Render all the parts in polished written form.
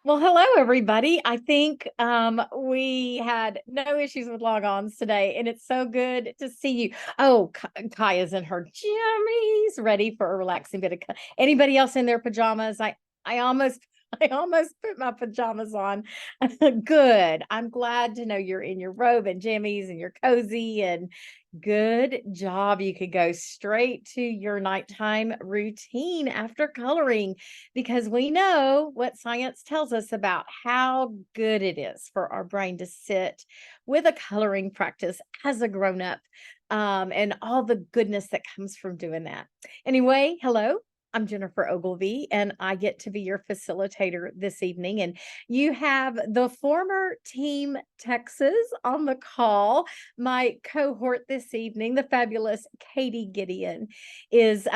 Well, hello, everybody. I think we had no issues with log-ons today, and it's so good to see you. Oh, Kaya's in her jammies, ready for a relaxing bit of. Anybody else in their pajamas? I almost I almost put my pajamas on. Good. I'm glad to know you're in your robe and jammies and you're cozy and good job. You could go straight to your nighttime routine after coloring because we know what science tells us about how good it is for our brain to sit with a coloring practice as a grown up, and all the goodness that comes from doing that. Anyway, hello. I'm Jennifer Ogilvy, and I get to be your facilitator this evening. And you have the former Team Texas on the call. My cohort this evening, the fabulous Katie Gideon, is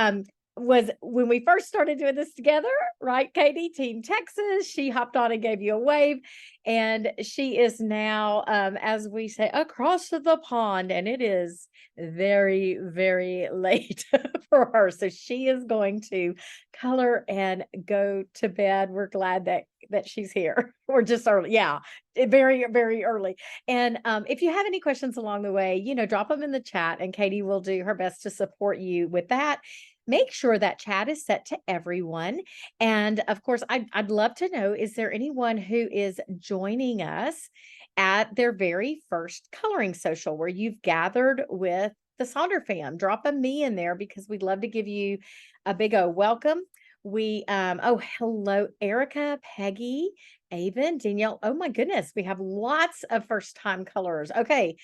was when we first started doing this together, right, Katie? Team Texas. She hopped on and gave you a wave, and she is now, as we say, across the pond, and it is very, very late for her. So she is going to color and go to bed. We're glad that she's here. We're just early, yeah, very, very early. And if you have any questions along the way, drop them in the chat, and Katie will do her best to support you with that. Make sure that chat is set to everyone. And of course, I'd love to know, is there anyone who is joining us at their very first coloring social where you've gathered with the Sonder fam? Drop a me in there because we'd love to give you a big welcome. Hello, Erica, Peggy, Avon, Danielle. Oh my goodness, we have lots of first time colorers. Okay,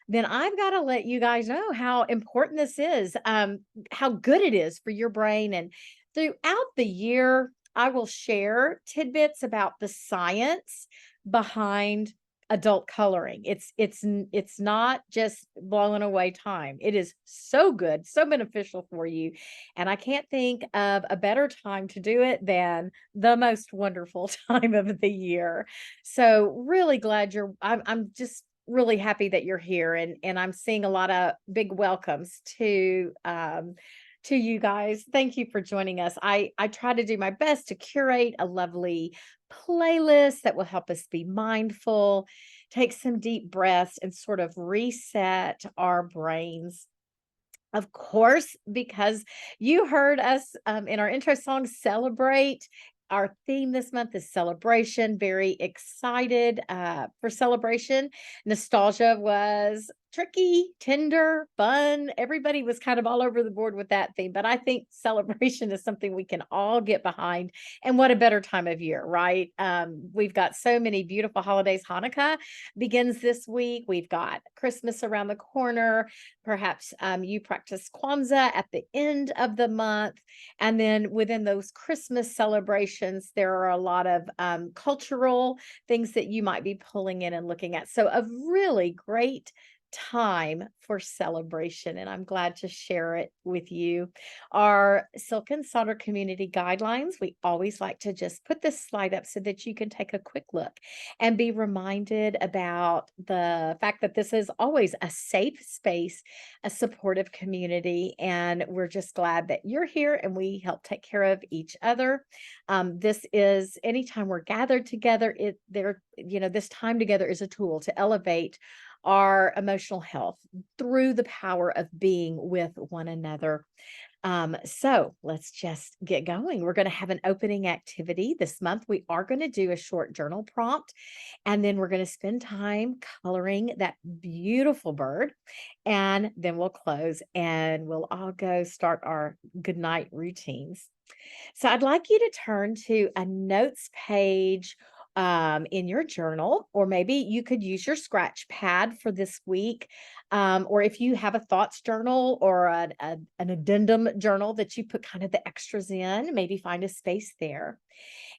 then I've got to let you guys know how important this is, how good it is for your brain. And throughout the year, I will share tidbits about the science behind adult coloring. It's not just blowing away time. It is so good, so beneficial for you. And I can't think of a better time to do it than the most wonderful time of the year. So really glad I'm just really happy that you're here, and I'm seeing a lot of big welcomes to you guys. Thank you for joining us. I try to do my best to curate a lovely playlist that will help us be mindful, take some deep breaths, and sort of reset our brains. Of course, because you heard us in our intro song celebrate. Our theme this month is celebration. Very excited for celebration. Nostalgia was tricky, tender, fun. Everybody was kind of all over the board with that theme. But I think celebration is something we can all get behind. And what a better time of year, right? We've got so many beautiful holidays. Hanukkah begins this week. We've got Christmas around the corner. Perhaps you practice Kwanzaa at the end of the month. And then within those Christmas celebrations, there are a lot of cultural things that you might be pulling in and looking at. So, a really great time for celebration, and I'm glad to share it with you. Our Silk and Solder community guidelines, we always like to just put this slide up so that you can take a quick look and be reminded about the fact that this is always a safe space, a supportive community, and we're just glad that you're here and we help take care of each other. This is anytime we're gathered together, this time together is a tool to elevate our emotional health through the power of being with one another. So let's just get going. We're going to have an opening activity this month. We are going to do a short journal prompt, and then we're going to spend time coloring that beautiful bird. And then we'll close and we'll all go start our good night routines. So I'd like you to turn to a notes page in your journal, or maybe you could use your scratch pad for this week. Or if you have a thoughts journal or an addendum journal that you put kind of the extras in, maybe find a space there.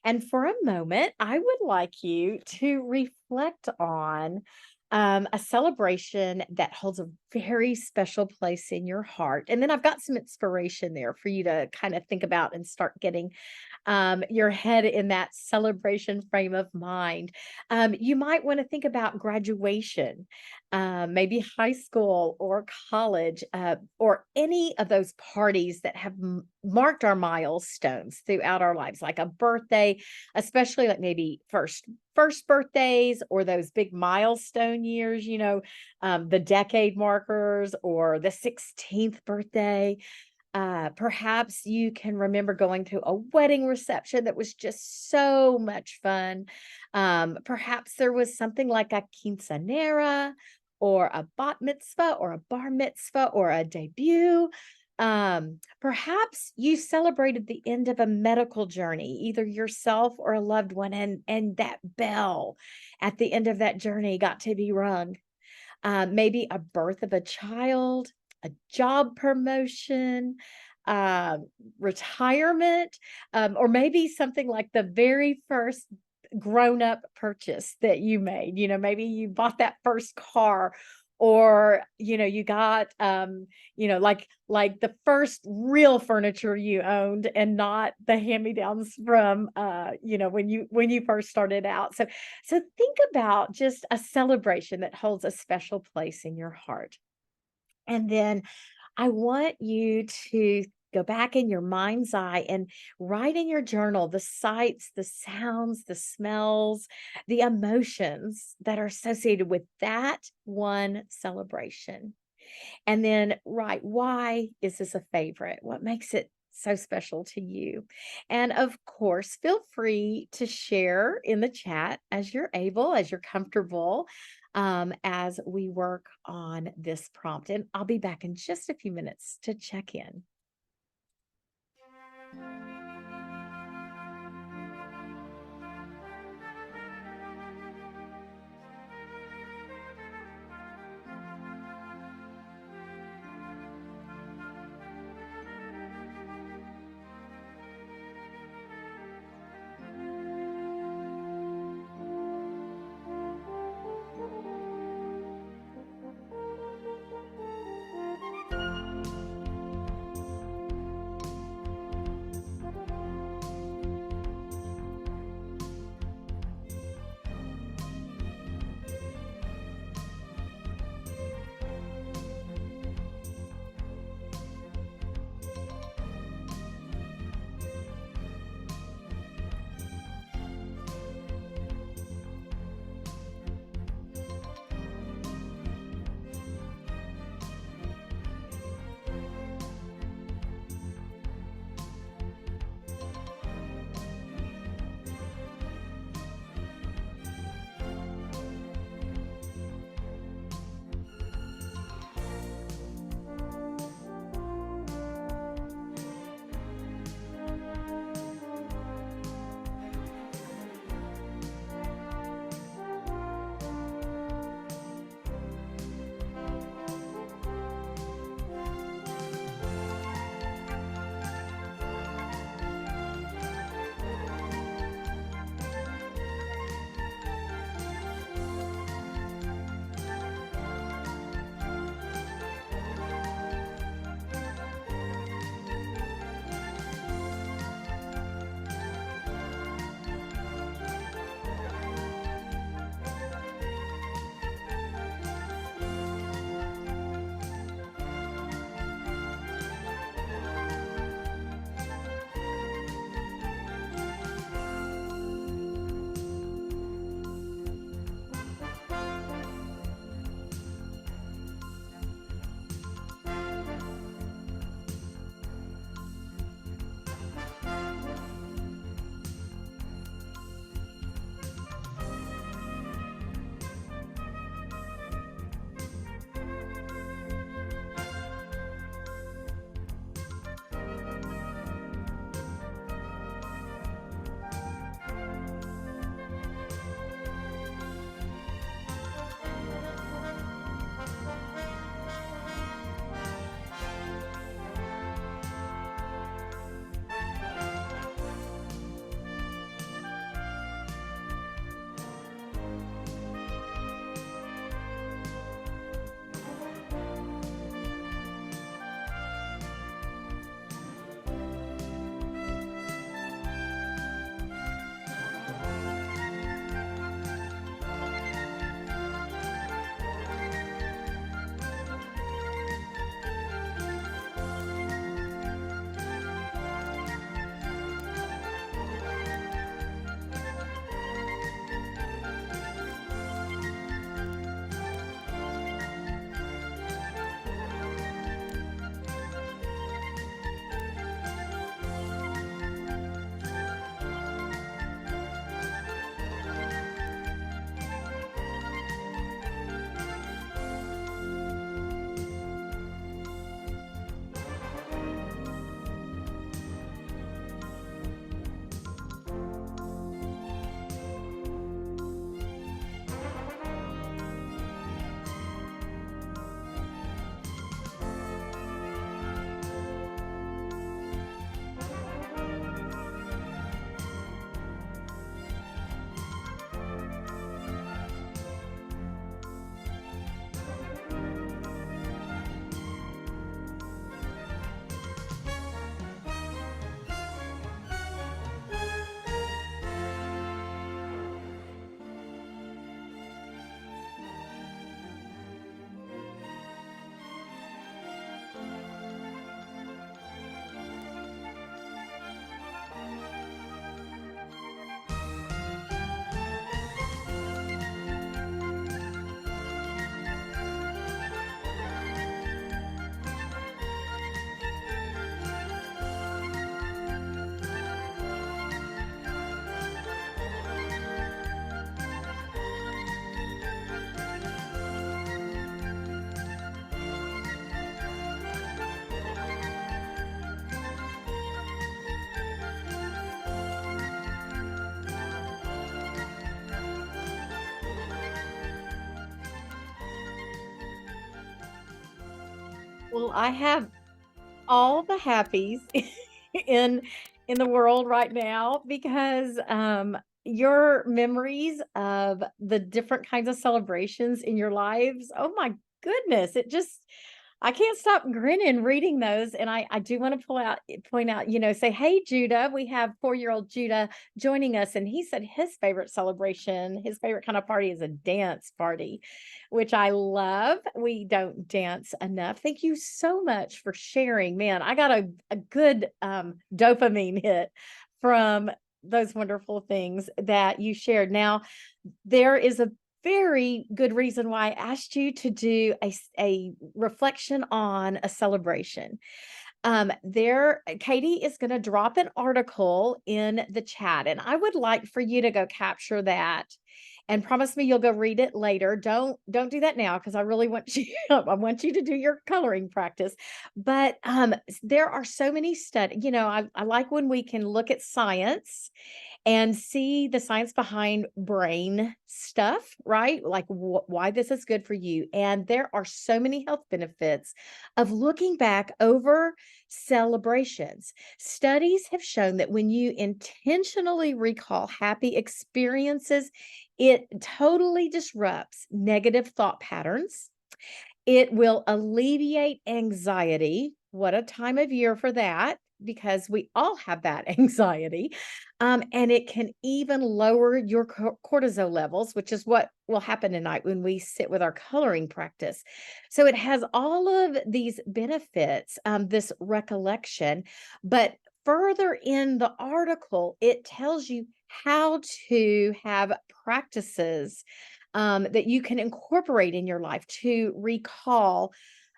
And for a moment, I would like you to reflect on a celebration that holds a very special place in your heart. And then I've got some inspiration there for you to kind of think about and start getting your head in that celebration frame of mind. You might want to think about graduation. maybe high school or college, or any of those parties that have marked our milestones throughout our lives, like a birthday, especially like maybe first birthdays or those big milestone years, the decade markers or the 16th birthday. Perhaps you can remember going to a wedding reception that was just so much fun. Perhaps there was something like a quinceanera or a bat mitzvah or a bar mitzvah or a debut. Perhaps you celebrated the end of a medical journey, either yourself or a loved one, and that bell at the end of that journey got to be rung. Maybe a birth of a child, a job promotion, uh, retirement, or maybe something like the very first grown-up purchase that you made. Maybe you bought that first car, or you got like the first real furniture you owned, and not the hand-me-downs from when you first started out. So think about just a celebration that holds a special place in your heart. And then I want you to go back in your mind's eye and write in your journal the sights, the sounds, the smells, the emotions that are associated with that one celebration. And then write, why is this a favorite? What makes it so special to you? And of course, feel free to share in the chat as you're able, as you're comfortable, as we work on this prompt. And I'll be back in just a few minutes to check in. Well, I have all the happies in in the world right now because your memories of the different kinds of celebrations in your lives, oh my goodness, it just I can't stop grinning reading those. And I do want to point out, say, hey Judah, we have 4-year-old Judah joining us, and he said his favorite celebration, his favorite kind of party is a dance party, which I love. We don't dance enough. Thank you so much for sharing. Man, I got a good dopamine hit from those wonderful things that you shared. Now, there is a very good reason why I asked you to do a reflection on a celebration. Katie is going to drop an article in the chat, and I would like for you to go capture that and promise me you'll go read it later. Don't do that now because I really want you I want you to do your coloring practice. But there are so many studies, I like when we can look at science and see the science behind brain stuff, right? Like why this is good for you. And there are so many health benefits of looking back over celebrations. Studies have shown that when you intentionally recall happy experiences, it totally disrupts negative thought patterns. It will alleviate anxiety. What a time of year for that, because we all have that anxiety. And it can even lower your cortisol levels, which is what will happen tonight when we sit with our coloring practice. So it has all of these benefits, this recollection. But further in the article, it tells you how to have practices that you can incorporate in your life to recall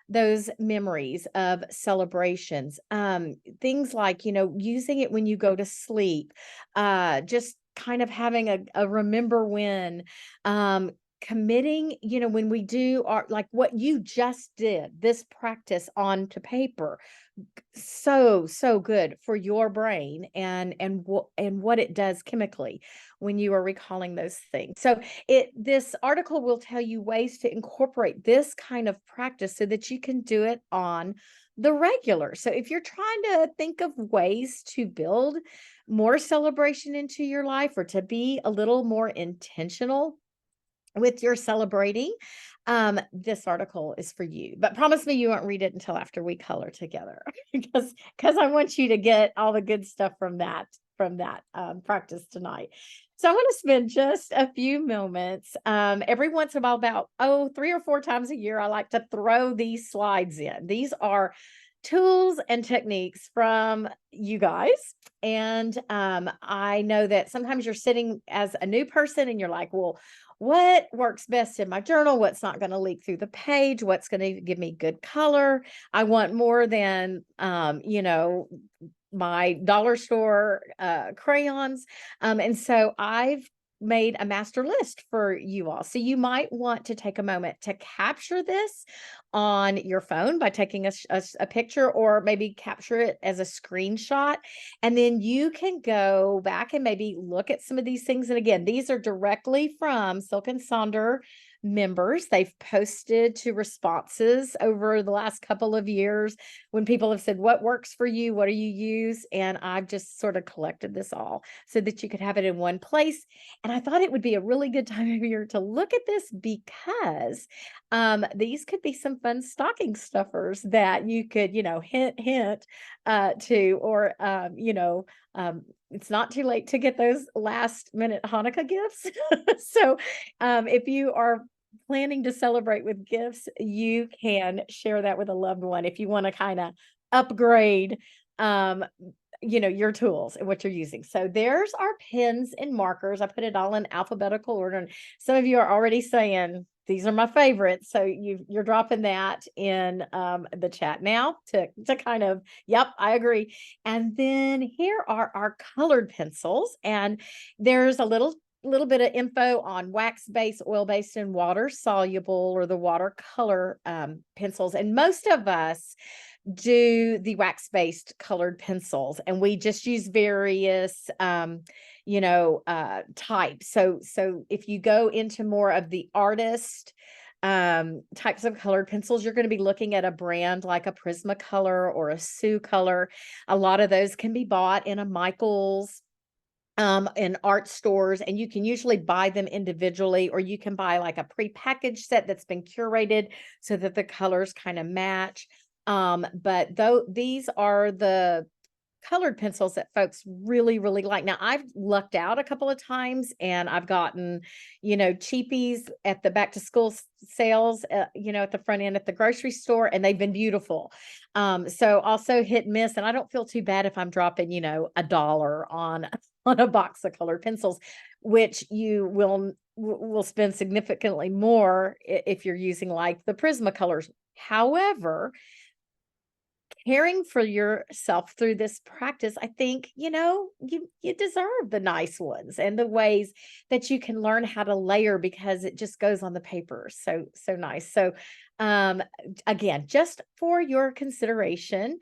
those memories of celebrations. Things like, using it when you go to sleep, just kind of having a remember when, committing, when we do our, like what you just did, this practice onto paper, so good for your brain and what it does chemically when you are recalling those things. So this article will tell you ways to incorporate this kind of practice so that you can do it on the regular. So if you're trying to think of ways to build more celebration into your life or to be a little more intentional with your celebrating, this article is for you. But promise me you won't read it until after we color together, because I want you to get all the good stuff from that practice tonight. So I want to spend just a few moments every once in a while, about 3 or 4 times a year. I like to throw these slides in. These are tools and techniques from you guys. And I know that sometimes you're sitting as a new person and you're like, well, what works best in my journal? What's not going to leak through the page? What's going to give me good color? I want more than, my dollar store crayons. And so I've made a master list for you all. So you might want to take a moment to capture this on your phone by taking a picture, or maybe capture it as a screenshot. And then you can go back and maybe look at some of these things. And again, these are directly from Silk and Sonder members. They've posted to responses over the last couple of years when people have said, what works for you? What do you use? And I've just sort of collected this all so that you could have it in one place. And I thought it would be a really good time of year to look at this because these could be some fun stocking stuffers that you could, hint to, or, it's not too late to get those last minute Hanukkah gifts. So if you are planning to celebrate with gifts, you can share that with a loved one if you want to kind of upgrade your tools and what you're using. So there's our pens and markers. I put it all in alphabetical order, and some of you are already saying these are my favorites. So you're dropping that in the chat now to kind of, yep, I agree. And then here are our colored pencils, and there's a little bit of info on wax-based, oil-based, and water-soluble, or the watercolor pencils. And most of us do the wax-based colored pencils, and we just use various types. So if you go into more of the artist types of colored pencils, you're going to be looking at a brand like a Prismacolor or a Sioux Color. A lot of those can be bought in a Michael's, in art stores, and you can usually buy them individually, or you can buy like a prepackaged set that's been curated so that the colors kind of match. But though these are the colored pencils that folks really, really like. Now, I've lucked out a couple of times and I've gotten, cheapies at the back to school sales, at the front end at the grocery store, and they've been beautiful. So also hit and miss, and I don't feel too bad if I'm dropping, $1 on on a box of colored pencils, which you will spend significantly more if you're using like the Prismacolors. However, caring for yourself through this practice, I think, you deserve the nice ones and the ways that you can learn how to layer, because it just goes on the paper so nice. So again, just for your consideration.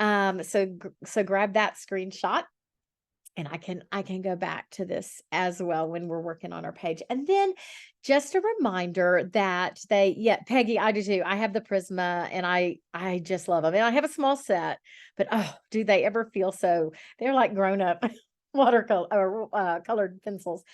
So grab that screenshot, and I can go back to this as well when we're working on our page. And then just a reminder that Peggy, I do too. I have the Prisma and I just love them. And I have a small set, but oh, do they ever feel so, they're like grown up watercolor or colored pencils.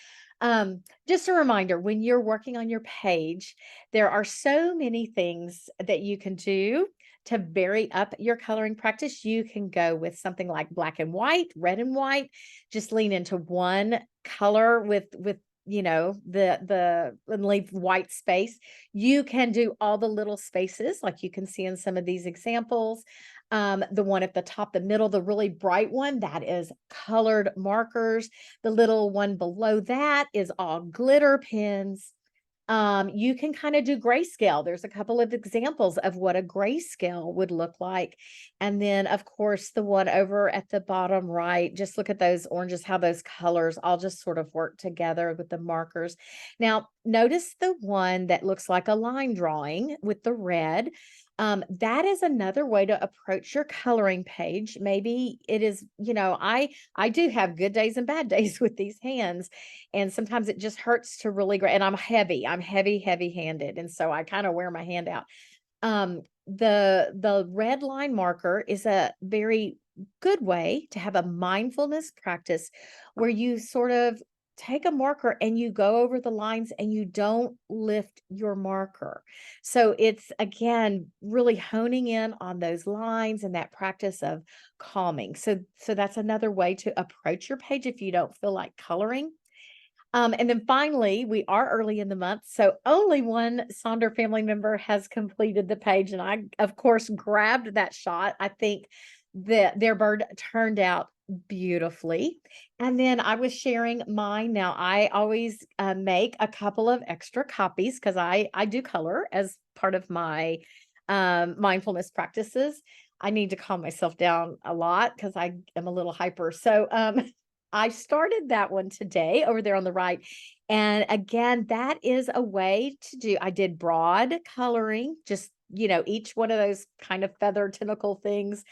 Just a reminder, when you're working on your page, there are so many things that you can do to vary up your coloring practice. You can go with something like black and white, red and white, just lean into one color with the and leave white space. You can do all the little spaces like you can see in some of these examples. The one at the top, the middle, the really bright one, that is colored markers. The little one below that is all glitter pens. You can kind of do grayscale. There's a couple of examples of what a grayscale would look like. And then, of course, the one over at the bottom right, just look at those oranges, how those colors all just sort of work together with the markers. Now, notice the one that looks like a line drawing with the red. That is another way to approach your coloring page. Maybe it is, I do have good days and bad days with these hands. And sometimes it just hurts to really grab. And I'm heavy handed. And so I kind of wear my hand out. The red line marker is a very good way to have a mindfulness practice where you sort of take a marker and you go over the lines and you don't lift your marker. So it's again really honing in on those lines and that practice of calming. So that's another way to approach your page if you don't feel like coloring. And then finally, we are early in the month, so only one Sonder family member has completed the page, and I, of course, grabbed that shot. I think that their bird turned out beautifully. And then I was sharing mine. Now, I always make a couple of extra copies because I do color as part of my mindfulness practices. I need to calm myself down a lot because I am a little hyper. So I started that one today over there on the right. And again, that is a way to do, I did broad coloring, just, each one of those kind of feather tentacle things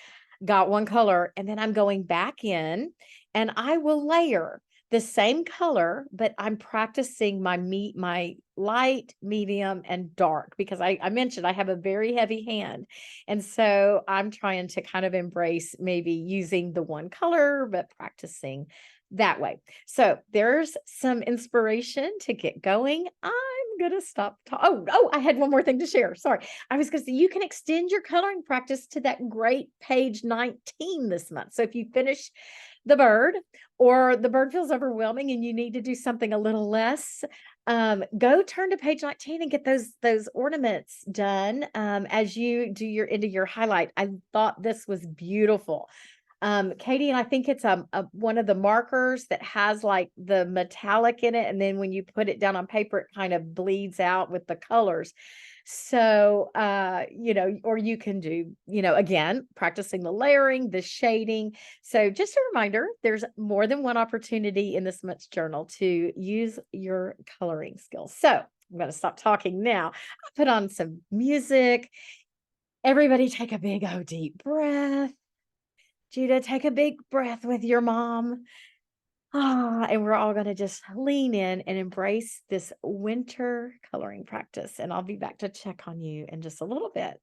got one color. And then I'm going back in and I will layer the same color, but I'm practicing my light, medium, and dark, because I mentioned I have a very heavy hand. And so I'm trying to kind of embrace maybe using the one color, but practicing that way. So there's some inspiration to get going. I'm going to stop. I had one more thing to share. Sorry. I was going to say, you can extend your coloring practice to that great page 19 this month. So if you finish the bird, or the bird feels overwhelming and you need to do something a little less, go turn to page 19 and get those ornaments done as you do into your highlight. I thought this was beautiful. Katie, and I think it's one of the markers that has like the metallic in it, and then when you put it down on paper, it kind of bleeds out with the colors. So, or you can do, again, practicing the layering, the shading. So just a reminder, there's more than one opportunity in this month's journal to use your coloring skills. So I'm going to stop talking now. I'll put on some music. Everybody take a big, deep breath. Judah, take a big breath with your mom. And we're all gonna just lean in and embrace this winter coloring practice, and I'll be back to check on you in just a little bit.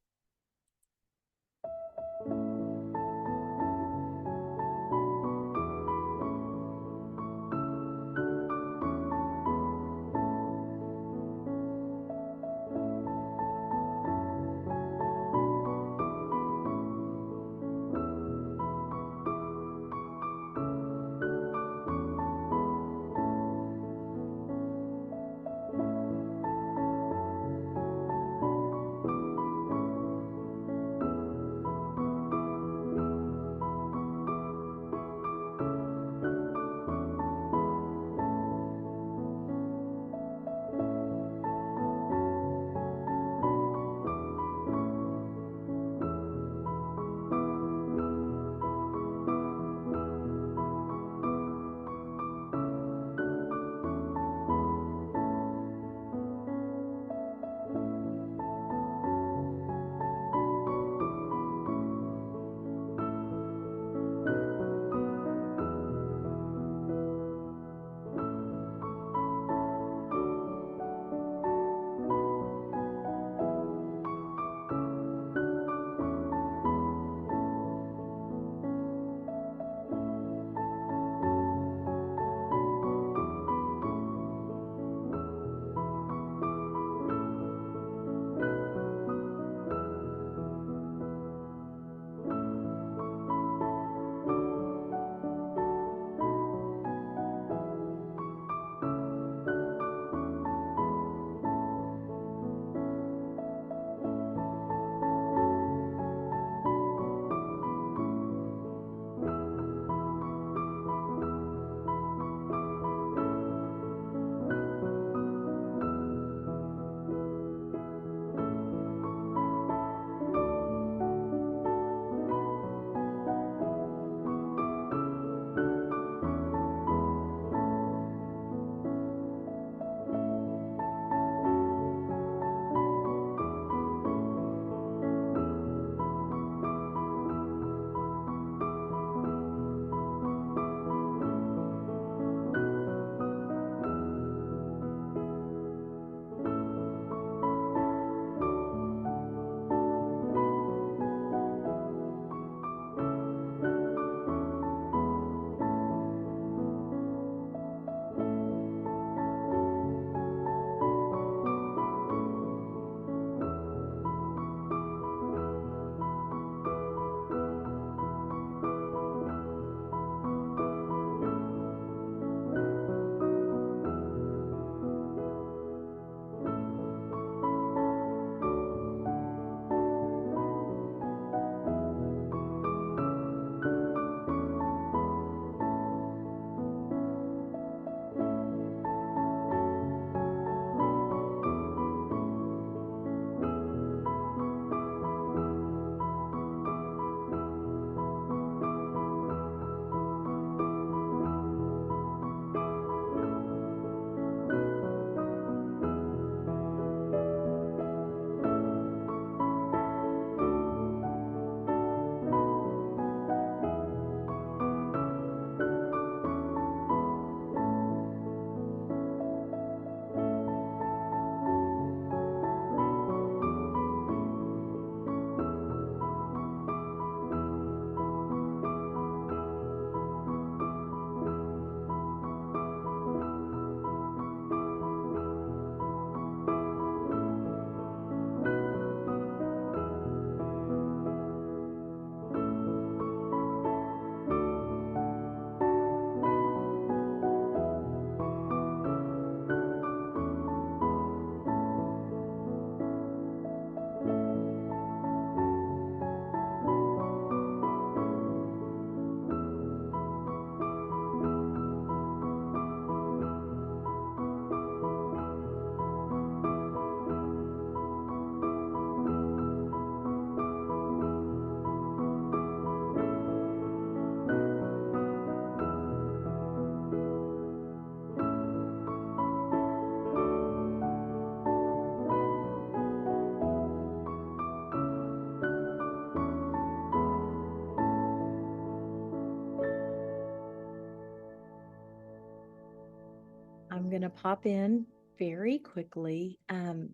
going to pop in very quickly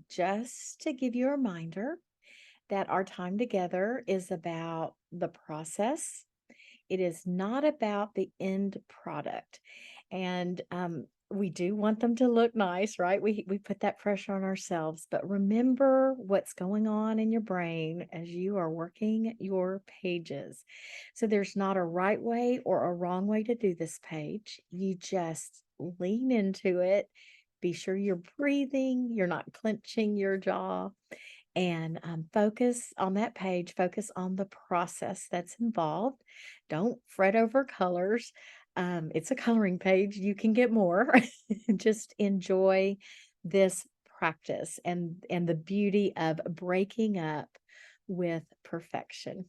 just to give you a reminder that our time together is about the process. It is not about the end product. And we do want them to look nice, right? We put that pressure on ourselves, but remember what's going on in your brain as you are working your pages. So there's not a right way or a wrong way to do this page. You just lean into it. Be sure you're breathing, you're not clenching your jaw, and focus on that page, focus on the process that's involved. Don't fret over colors. It's a coloring page. You can get more. Just enjoy this practice and the beauty of breaking up with perfection.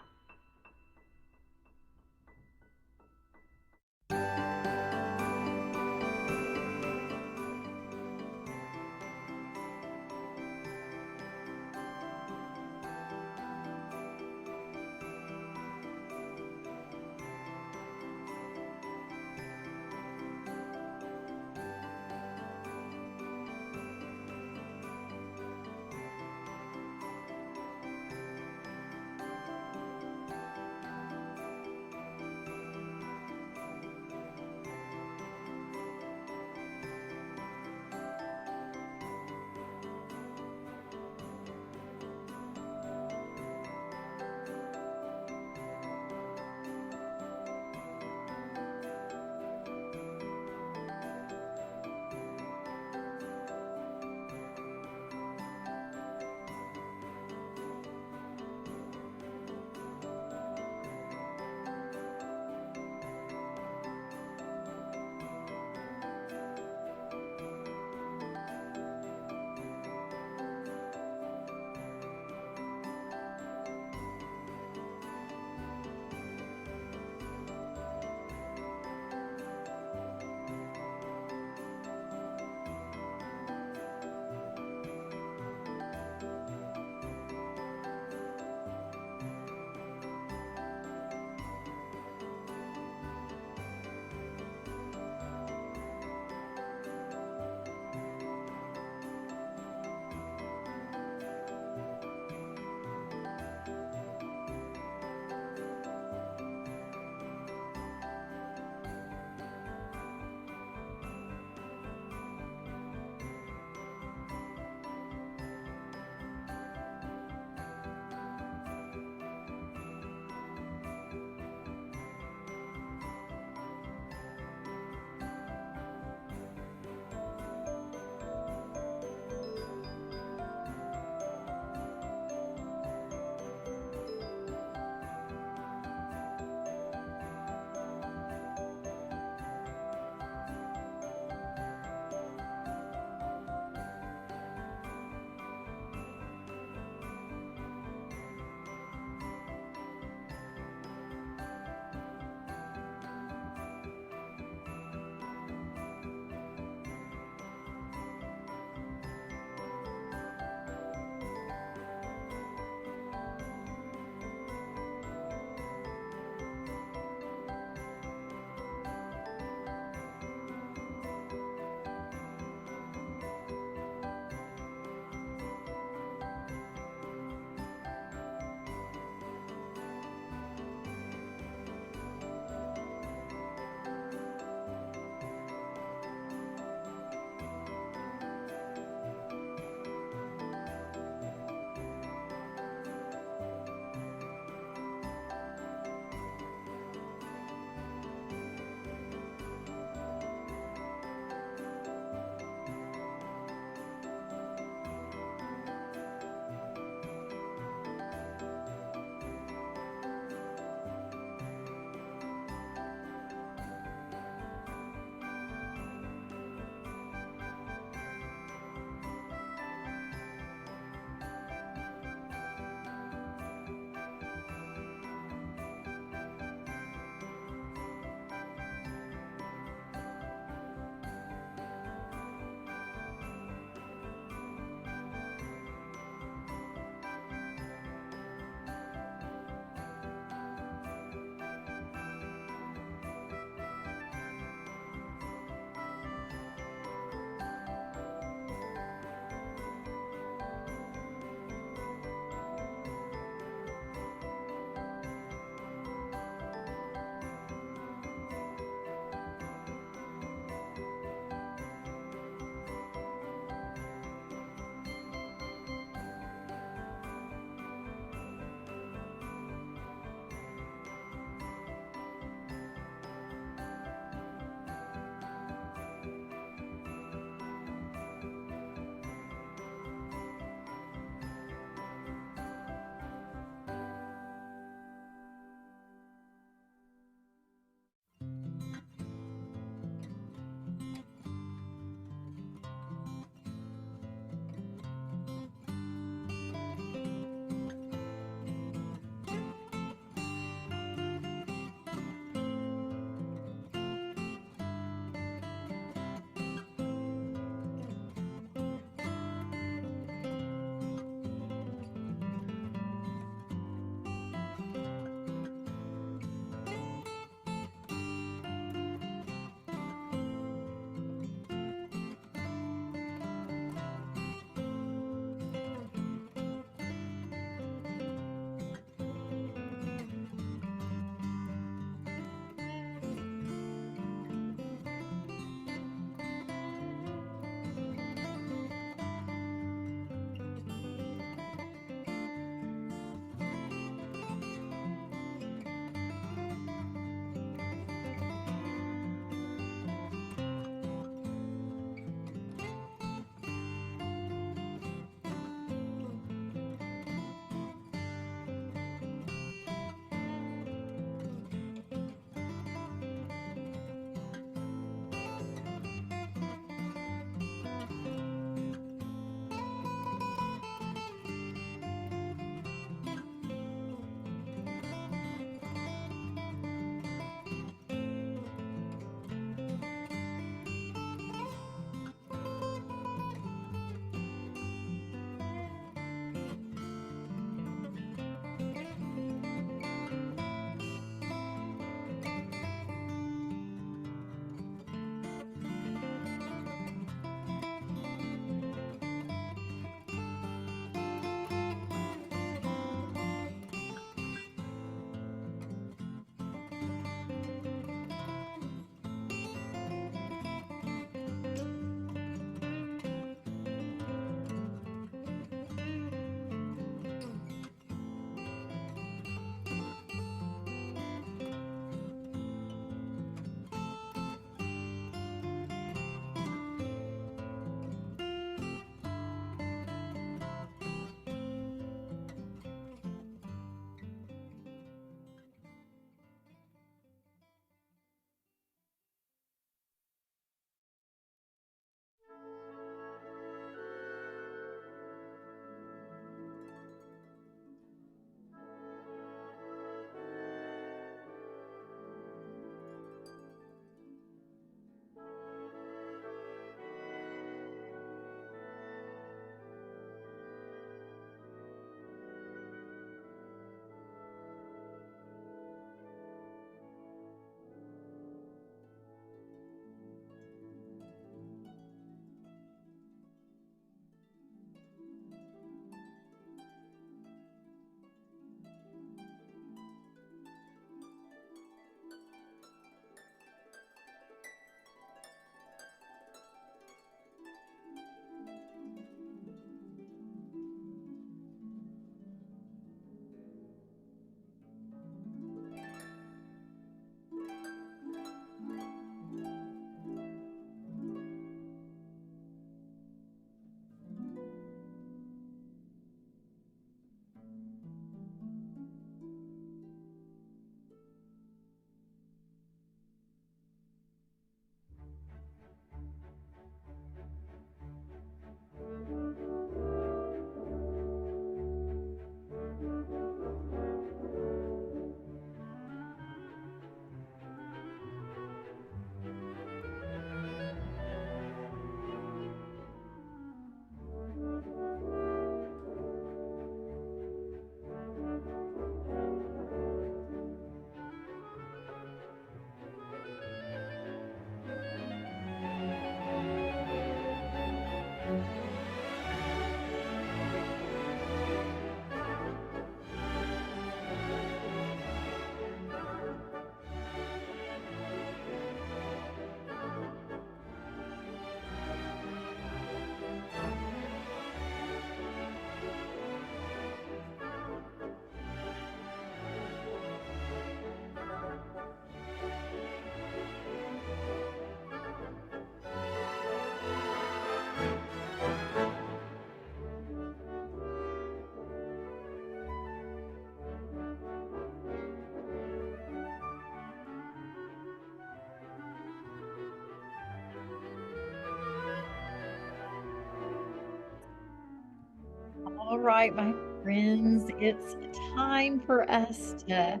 All right, my friends, it's time for us to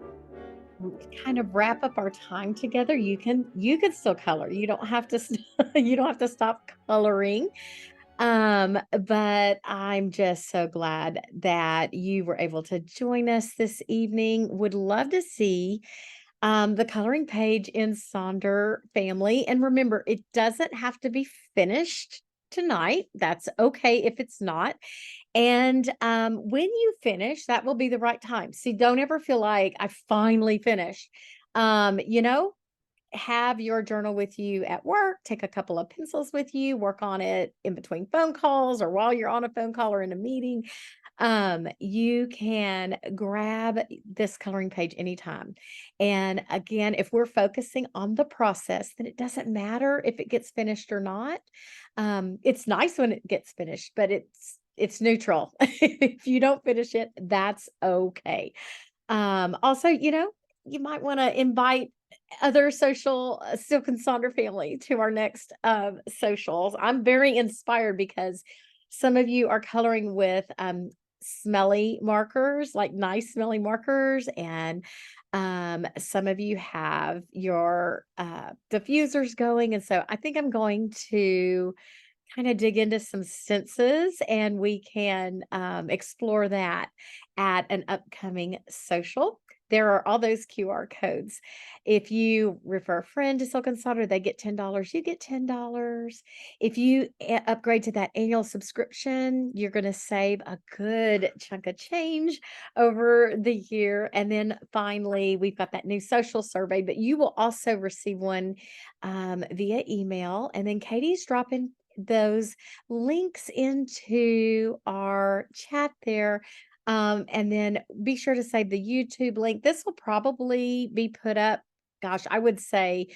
kind of wrap up our time together. You can still color. You don't have to you don't have to stop coloring. But I'm just so glad that you were able to join us this evening. Would love to see the coloring page in Sonder family. And remember, it doesn't have to be finished tonight. That's okay if it's not. And when you finish, that will be the right time. See, don't ever feel like I finally finished. You know, have your journal with you at work, take a couple of pencils with you, work on it in between phone calls or while you're on a phone call or in a meeting. You can grab this coloring page anytime. And again, if we're focusing on the process, then it doesn't matter if it gets finished or not. It's nice when it gets finished, but it's neutral. If you don't finish it, that's okay. Also, you might want to invite other social Silk and Sonder family to our next socials. I'm very inspired because some of you are coloring with smelly markers, like nice smelling markers, and some of you have your diffusers going. And so I think I'm going to kind of dig into some senses and we can explore that at an upcoming social. There are all those QR codes. If you refer a friend to Silk and Solder, they get $10. You get $10. If you upgrade to that annual subscription, you're going to save a good chunk of change over the year. And then finally, we've got that new social survey, but you will also receive one via email. And then Katie's dropping those links into our chat there. And then be sure to save the YouTube link. This will probably be put up, gosh, I would say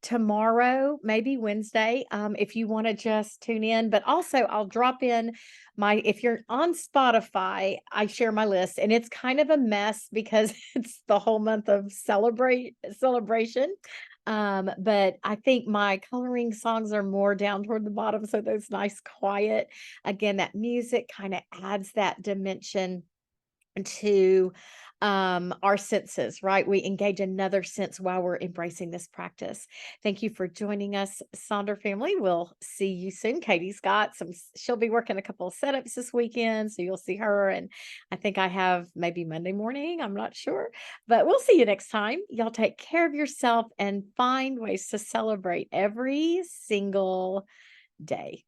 tomorrow, maybe Wednesday, if you want to just tune in. But also, I'll drop in if you're on Spotify, I share my list, and it's kind of a mess because it's the whole month of celebration. But I think my coloring songs are more down toward the bottom. So those nice, quiet, again, that music kind of adds that dimension to our senses, right? We engage another sense while we're embracing this practice. Thank you for joining us, Sonder family. We'll see you soon. Katie's got she'll be working a couple of setups this weekend, so you'll see her. And I think I have maybe Monday morning, I'm not sure, but we'll see you next time. Y'all take care of yourself and find ways to celebrate every single day.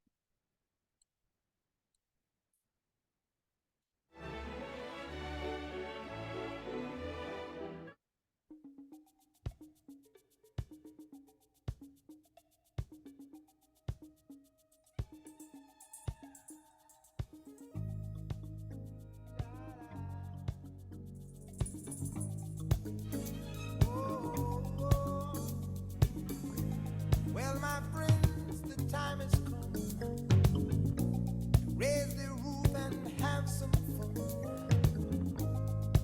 Well, my friends, the time has come. Raise the roof and have some fun.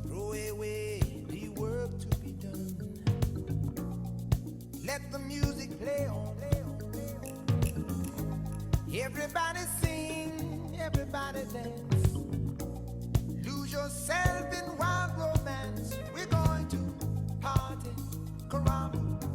Throw away the work to be done. Let the music play on. Everybody sing, everybody dance. Lose yourself in wild romance. We're going to party, caramba.